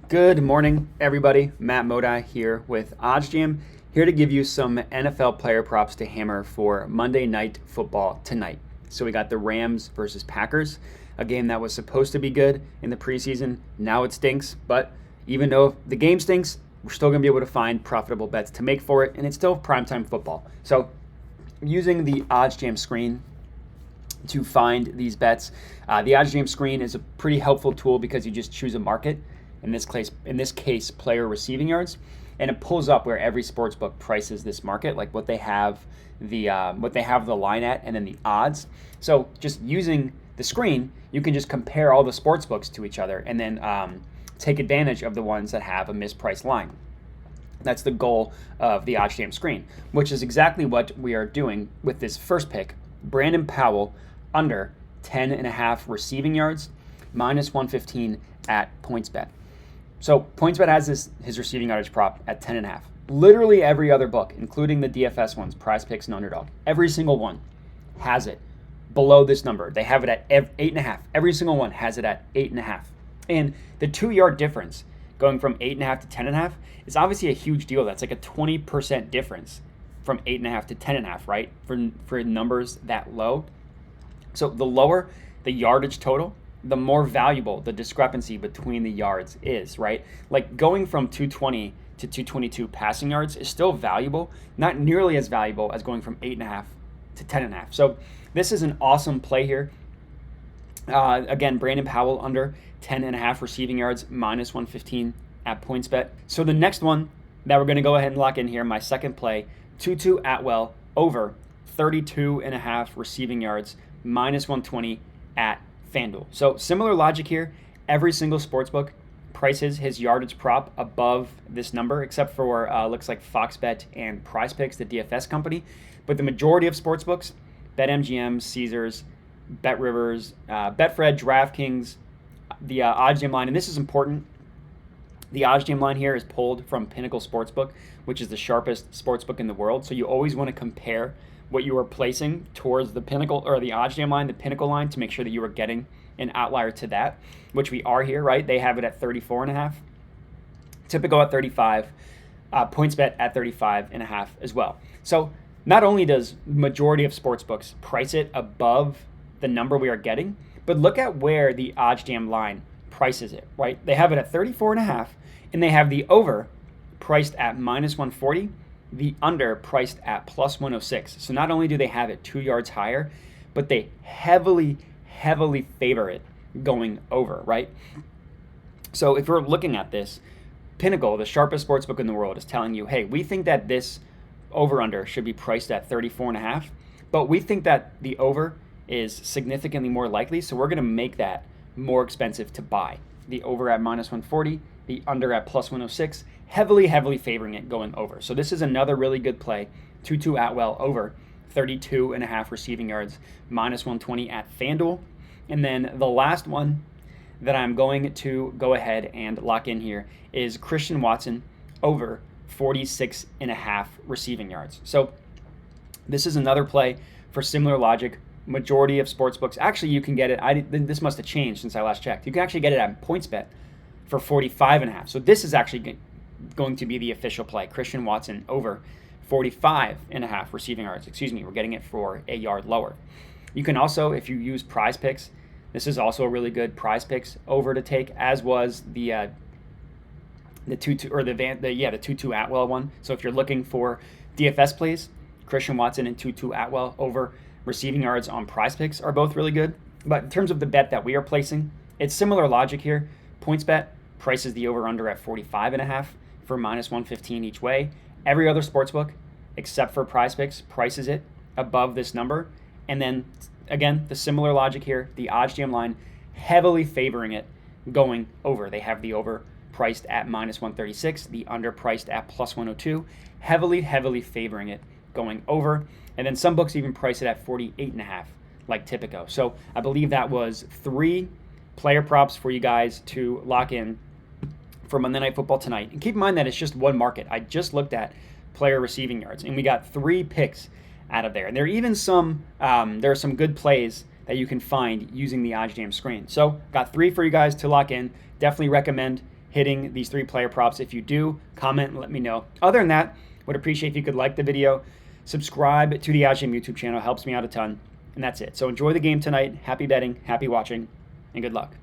Good morning, everybody. Matt Modi here with OddsJam, here to give you some NFL player props to hammer for Monday Night Football tonight. So we got the Rams versus Packers, a game that was supposed to be good in the preseason. Now it stinks, but even though the game stinks, we're still going to be able to find profitable bets to make for it, and it's still primetime football. So using the OddsJam screen to find these bets, the OddsJam screen is a pretty helpful tool because you just choose a market. In this case, player receiving yards, and it pulls up where every sportsbook prices this market, like what they have the line at, and then the odds. So just using the screen, you can just compare all the sportsbooks to each other, and then take advantage of the ones that have a mispriced line. That's the goal of the OddsJam screen, which is exactly what we are doing with this first pick. Brandon Powell under 10.5 receiving yards, minus 115 at PointsBet. So PointsBet has his receiving yardage prop at 10.5. Literally every other book, including the DFS ones, Prize Picks and Underdog, every single one has it below this number. They have it at 8.5. Every single one has it at 8.5. And the 2-yard difference going from 8.5 to 10.5 is obviously a huge deal. That's like a 20% difference from 8.5 to 10.5, right? For numbers that low. So the lower the yardage total, the more valuable the discrepancy between the yards is, right? Like going from 220 to 222 passing yards is still valuable, not nearly as valuable as going from 8.5 to 10.5. So this is an awesome play here. Again, Brandon Powell under 10.5 receiving yards, minus 115 at PointsBet. So the next one that we're going to go ahead and lock in here, my second play, Tutu Atwell over 32.5 receiving yards, minus 120 at FanDuel. So similar logic here. Every single sportsbook prices his yardage prop above this number, except for looks like FoxBet and Prize Picks, the DFS company. But the majority of sportsbooks, BetMGM, Caesars, BetRivers, Betfred, DraftKings, the OddsJam line, and this is important. The OddsJam line here is pulled from Pinnacle Sportsbook, which is the sharpest sportsbook in the world. So you always want to compare what you are placing towards the Pinnacle or the OddsJam line, the Pinnacle line, to make sure that you are getting an outlier to that, which we are here, right? They have it at 34.5, Typico at 35, PointsBet at 35.5 as well. So not only does majority of sportsbooks price it above the number we are getting, but look at where the OddsJam line prices it, right? They have it at 34.5, and they have the over priced at minus 140, the under priced at plus 106. So not only do they have it 2 yards higher, but they heavily favor it going over, right? So if we're looking at this, Pinnacle, the sharpest sportsbook in the world, is telling you, hey, we think that this over-under should be priced at 34.5, but we think that the over is significantly more likely, so we're going to make that more expensive to buy. The over at minus 140, the under at plus 106, heavily favoring it going over. So this is another really good play. Tutu Atwell over 32.5 receiving yards, minus 120 at FanDuel. And then the last one that I'm going to go ahead and lock in here is Christian Watson over 46.5 receiving yards. So this is another play for similar logic. Majority of sportsbooks, actually you can get it, this must have changed since I last checked. You can actually get it at PointsBet for 45.5. So this is actually going to be the official play. Christian Watson over 45.5 receiving yards. We're getting it for a yard lower. You can also, if you use Prize Picks, this is also a really good Prize Picks over to take, as was the Tutu Atwell one. So if you're looking for DFS plays, Christian Watson and Tutu Atwell over receiving yards on Prize Picks are both really good. But in terms of the bet that we are placing, it's similar logic here. PointsBet prices the over-under at 45.5 for minus 115 each way. Every other sportsbook, except for Prize Picks, prices it above this number. And then, again, the similar logic here, the OddsJam line heavily favoring it going over. They have the over priced at minus 136, the under priced at plus 102, heavily favoring it going over. And then some books even price it at 48.5, like Typico. So I believe that was 3 player props for you guys to lock in for Monday Night Football tonight. And keep in mind that it's just one market. I just looked at player receiving yards, and we got 3 picks out of there. And there are even some, there are some good plays that you can find using the OddsJam screen. So got 3 for you guys to lock in. Definitely recommend hitting these 3 player props. If you do, comment and let me know. Other than that, would appreciate if you could like the video, subscribe to the OddsJam YouTube channel, helps me out a ton, and that's it. So enjoy the game tonight. Happy betting, happy watching, and good luck.